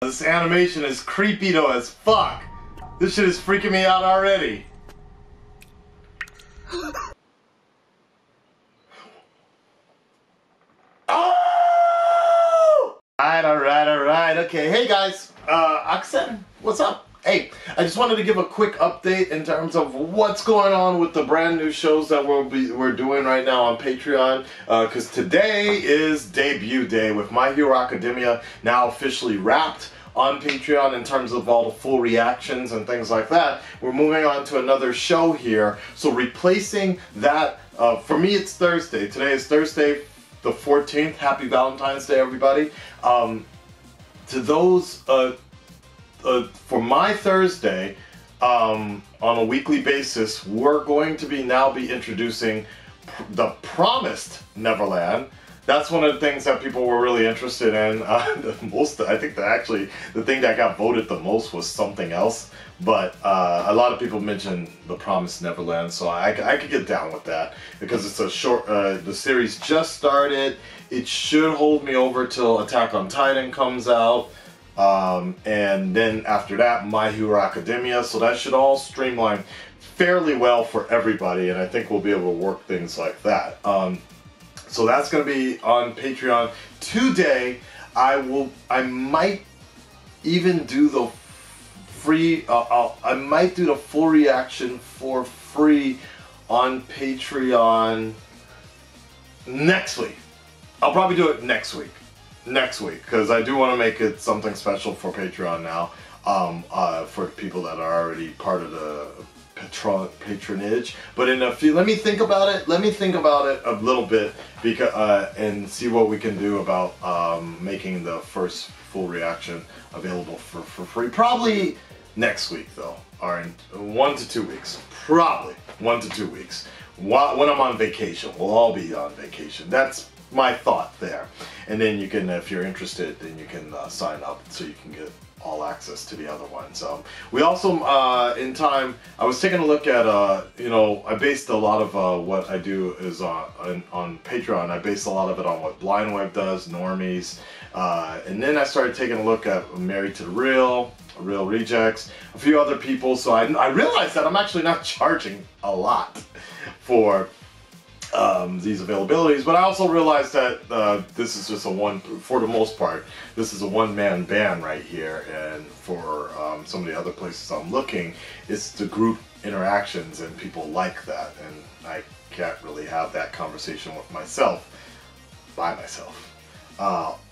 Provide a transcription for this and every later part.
This animation is creepy though as fuck. This shit is freaking me out already. Oh! Alright. Okay, hey guys. Akasan, what's up? Hey, I just wanted to give a quick update in terms of what's going on with the brand new shows that we're doing right now on Patreon. Because today is debut day with My Hero Academia now officially wrapped on Patreon in terms of all the full reactions and things like that. We're moving on to another show here. So replacing that, for me it's Thursday. Today is Thursday the 14th. Happy Valentine's Day, everybody. To those, for my Thursday, on a weekly basis, we're going to now be introducing the Promised Neverland. That's one of the things that people were really interested in. I think that actually the thing that got voted the most was something else. But a lot of people mentioned the Promised Neverland, so I could get down with that because it's a short. The series just started. It should hold me over till Attack on Titan comes out, and then after that, My Hero Academia. So that should all streamline fairly well for everybody, and I think we'll be able to work things like that. So that's going to be on Patreon today. I might even do the free. I might do the full reaction for free on Patreon next week. I'll probably do it next week. Because I do want to make it something special for Patreon now. For people that are already part of the patronage, but in a few, let me think about it a little bit, because and see what we can do about making the first full reaction available for free, probably next week though, or in 1 to 2 weeks, probably 1 to 2 weeks, when I'm on vacation. We'll all be on vacation. That's my thought there. And then you can, if you're interested, then you can sign up so you can get all access to the other ones. We also, in time, I was taking a look at, you know, I based a lot of what I do is on Patreon. I based a lot of it on what Blindweb does, Normies, and then I started taking a look at Married to the Real Rejects, a few other people. So I realized that I'm actually not charging a lot for these availabilities, but I also realized that this is just for the most part, this is a one-man band right here, and for some of the other places I'm looking, it's the group interactions, and people like that, and I can't really have that conversation with myself, by myself,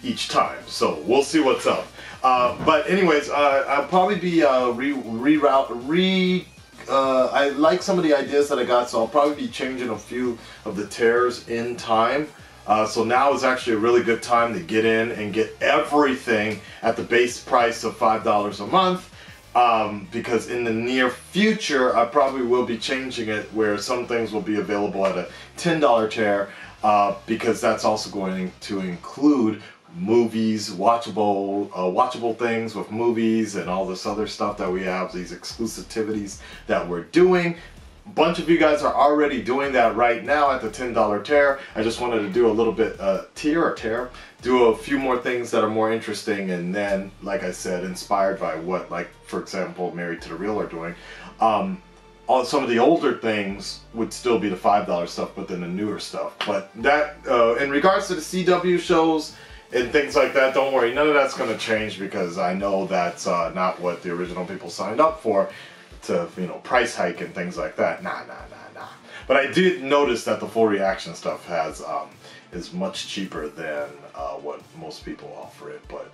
each time, so we'll see what's up. But anyways, I'll probably be I like some of the ideas that I got, so I'll probably be changing a few of the tears in time. So now is actually a really good time to get in and get everything at the base price of $5 a month. Because in the near future, I probably will be changing it where some things will be available at a $10 tier, because that's also going to include movies, watchable things with movies and all this other stuff that we have, these exclusivities that we're doing. A bunch of you guys are already doing that right now at the $10 tier. I just wanted to do a little bit do a few more things that are more interesting, and then, like I said, inspired by what, like, for example, Married to the Real are doing. Some of the older things would still be the $5 stuff, but then the newer stuff. But that, in regards to the CW shows and things like that, don't worry, none of that's going to change, because I know that's not what the original people signed up for, to, you know, price hike and things like that. Nah. But I did notice that the full reaction stuff is much cheaper than what most people offer it. But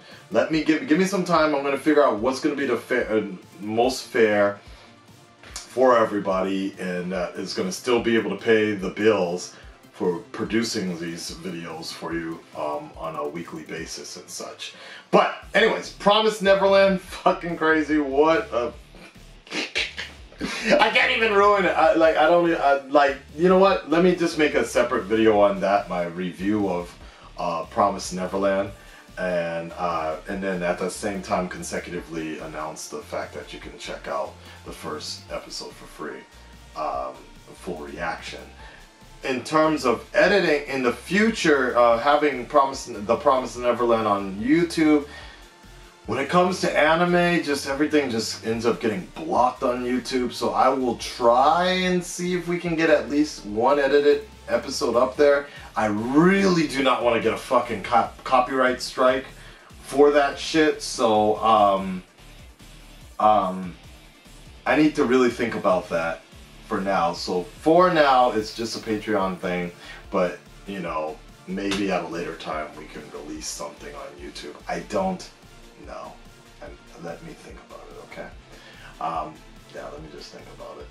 give me some time. I'm going to figure out what's going to be the most fair for everybody, and is going to still be able to pay the bills for producing these videos for you on a weekly basis and such. But anyways, Promised Neverland, fucking crazy. What a... I can't even ruin it. You know what? Let me just make a separate video on that, my review of Promised Neverland, and then at the same time consecutively announce the fact that you can check out the first episode for free, full reaction. In terms of editing in the future, having the Promised Neverland on YouTube, when it comes to anime, just everything just ends up getting blocked on YouTube. So I will try and see if we can get at least one edited episode up there. I really do not want to get a fucking copyright strike for that shit. So I need to really think about that for now. So for now, it's just a Patreon thing, but you know, maybe at a later time we can release something on YouTube. I don't know. And let me think about it, okay? Yeah, let me just think about it.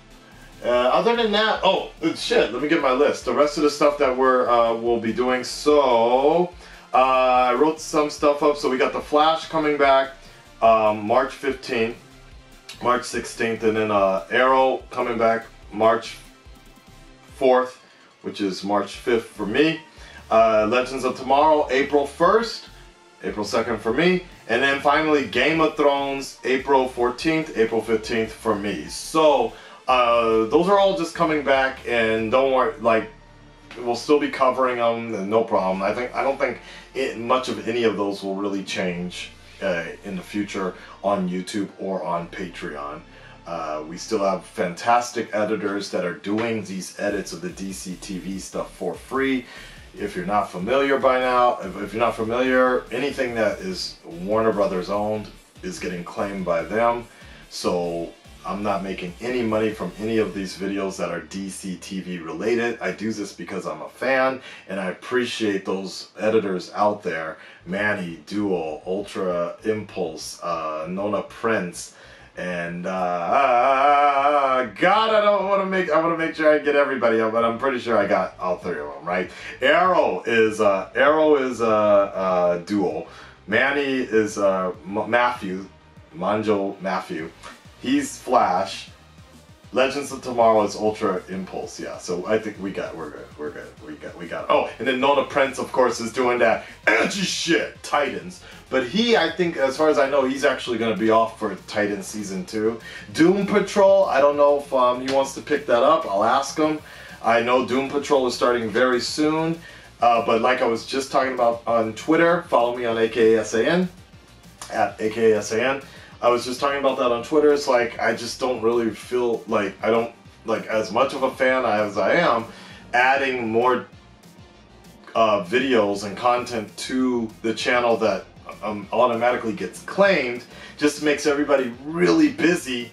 Other than that, oh shit, let me get my list. The rest of the stuff that we'll be doing. So I wrote some stuff up. So we got The Flash coming back March 15th. March 16th, and then Arrow coming back March 4th, which is March 5th for me. Legends of Tomorrow, April 1st, April 2nd for me. And then finally Game of Thrones, April 14th, April 15th for me. So those are all just coming back, and don't worry, like, we'll still be covering them, and no problem. I don't think much of any of those will really change in the future on YouTube or on Patreon. We still have fantastic editors that are doing these edits of the DC TV stuff for free. If you're not familiar by now, if you're not familiar, anything that is Warner Brothers owned is getting claimed by them. So I'm not making any money from any of these videos that are DC TV related. I do this because I'm a fan, and I appreciate those editors out there. Manny, Duo, Ultra Impulse, Nona Prince, and God, I want to make sure I get everybody out, but I'm pretty sure I got all three of them, right? Arrow is Duo. Manny is Matthew, Manjo Matthew. He's Flash. Legends of Tomorrow is Ultra Impulse. Yeah, so I think we're good. We got. Oh, and then Nona Prince, of course, is doing that edgy shit, Titans. But I think, as far as I know, he's actually going to be off for Titans Season 2. Doom Patrol, I don't know if he wants to pick that up. I'll ask him. I know Doom Patrol is starting very soon. But like I was just talking about on Twitter, follow me on AKASAN, at AKASAN. I was just talking about that on Twitter. It's like, I just don't really feel like, I don't, like, as much of a fan as I am, adding more videos and content to the channel that automatically gets claimed just makes everybody really busy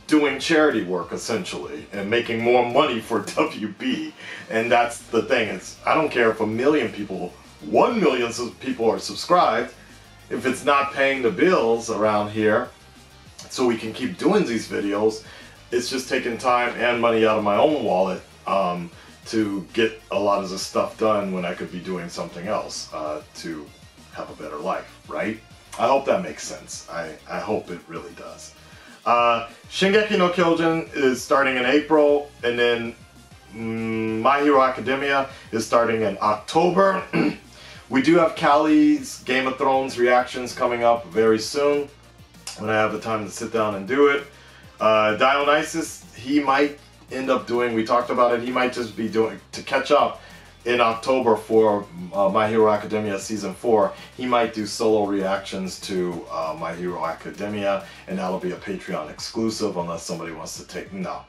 doing charity work, essentially, and making more money for WB. And that's the thing. I don't care if 1 million people, 1 million people are subscribed, if it's not paying the bills around here so we can keep doing these videos. It's just taking time and money out of my own wallet to get a lot of the stuff done when I could be doing something else to have a better life, right? I hope that makes sense. I hope it really does. Shingeki no Kyojin is starting in April, and then My Hero Academia is starting in October. We do have Callie's Game of Thrones reactions coming up very soon, when I have the time to sit down and do it. Dionysus, he might end up doing, we talked about it, he might just be doing, to catch up in October for My Hero Academia Season 4, he might do solo reactions to My Hero Academia, and that'll be a Patreon exclusive unless somebody wants to take, no.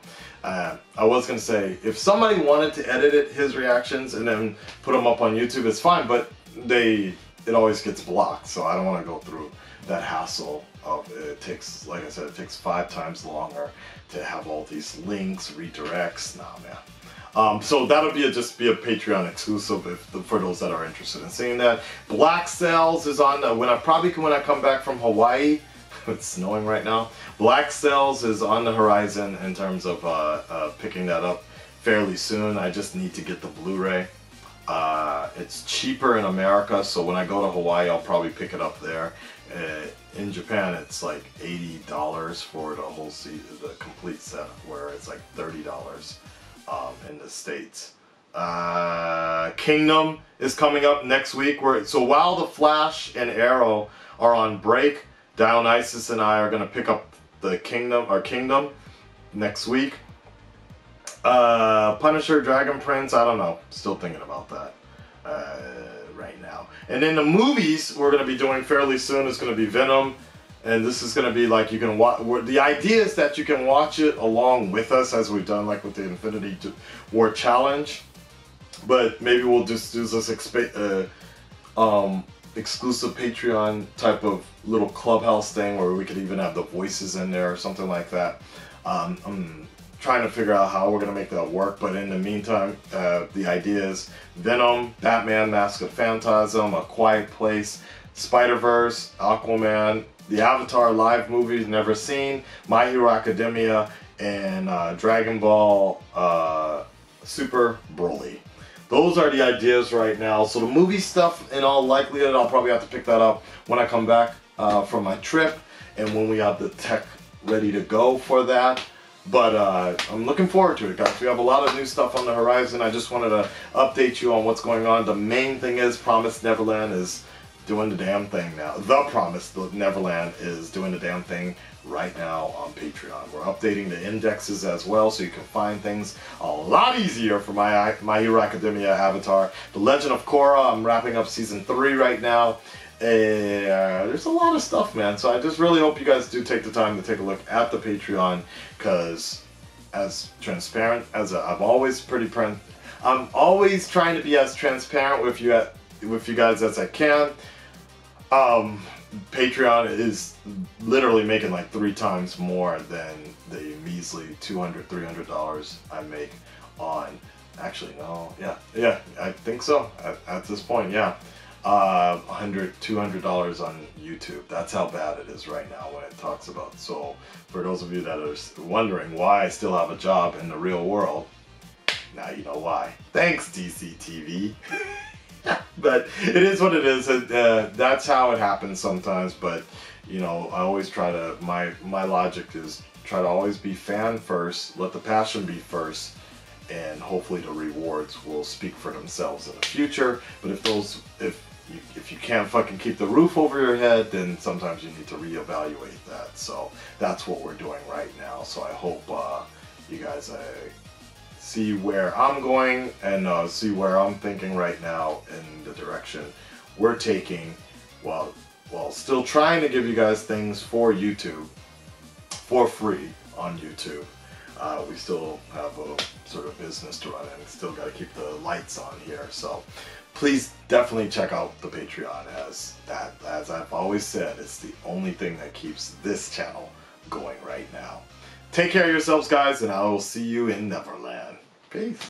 I was going to say, if somebody wanted to edit his reactions and then put them up on YouTube, it's fine, but it always gets blocked, so I don't want to go through that hassle of it. Takes, like I said, it takes 5 times longer to have all these links, redirects. Nah, man. So that'll just be a Patreon exclusive for those that are interested in seeing that. Black Sails is on when I come back from Hawaii. It's snowing right now. Black Sails is on the horizon in terms of picking that up fairly soon. I just need to get the Blu-ray. It's cheaper in America, so when I go to Hawaii, I'll probably pick it up there. In Japan, it's like $80 for the whole the complete set, where it's like $30 in the States. Kingdom is coming up next week. So while The Flash and Arrow are on break, Dionysus and I are going to pick up the Kingdom next week. Punisher, Dragon Prince, I don't know. Still thinking about that. right now. And in the movies we're going to be doing fairly soon is going to be Venom. And this is going to be like you can watch. The idea is that you can watch it along with us, as we've done like with the Infinity War Challenge. But maybe we'll just do this exclusive Patreon type of little clubhouse thing where we could even have the voices in there or something like that. I'm trying to figure out how we're going to make that work. But in the meantime, the idea is Venom, Batman, Mask of Phantasm, A Quiet Place, Spider-Verse, Aquaman, the Avatar live movies never seen, My Hero Academia, and Dragon Ball Super Broly. Those are the ideas right now. So the movie stuff, in all likelihood, I'll probably have to pick that up when I come back from my trip and when we have the tech ready to go for that. But I'm looking forward to it, guys. We have a lot of new stuff on the horizon. I just wanted to update you on what's going on. The main thing is Promised Neverland is doing the damn thing now. The Promised Neverland is doing the damn thing right now on Patreon. We're updating the indexes as well, so you can find things a lot easier for My Hero Academia Avatar. The Legend of Korra, I'm wrapping up season 3 right now. There's a lot of stuff, man. So I just really hope you guys do take the time to take a look at the Patreon, because as transparent as I'm always trying to be as transparent with you guys as I can. Patreon is literally making like 3 times more than the measly $200-300 I make on, actually no, yeah, I think so at this point, yeah, $100-200 on YouTube. That's how bad it is right now when it talks about. So for those of you that are wondering why I still have a job in the real world, now you know why. Thanks, DC TV. But it is what it is. That's how it happens sometimes. But you know, I always try to, my logic is try to always be fan first, let the passion be first, and hopefully the rewards will speak for themselves in the future. But if you can't fucking keep the roof over your head, then sometimes you need to reevaluate that. So that's what we're doing right now. So I hope you guys see where I'm going and see where I'm thinking right now in the direction we're taking, while still trying to give you guys things for YouTube for free on YouTube. We still have a sort of business to run and still got to keep the lights on here. So please definitely check out the Patreon, as I've always said, it's the only thing that keeps this channel going right now. Take care of yourselves, guys, and I will see you in Neverland. Peace.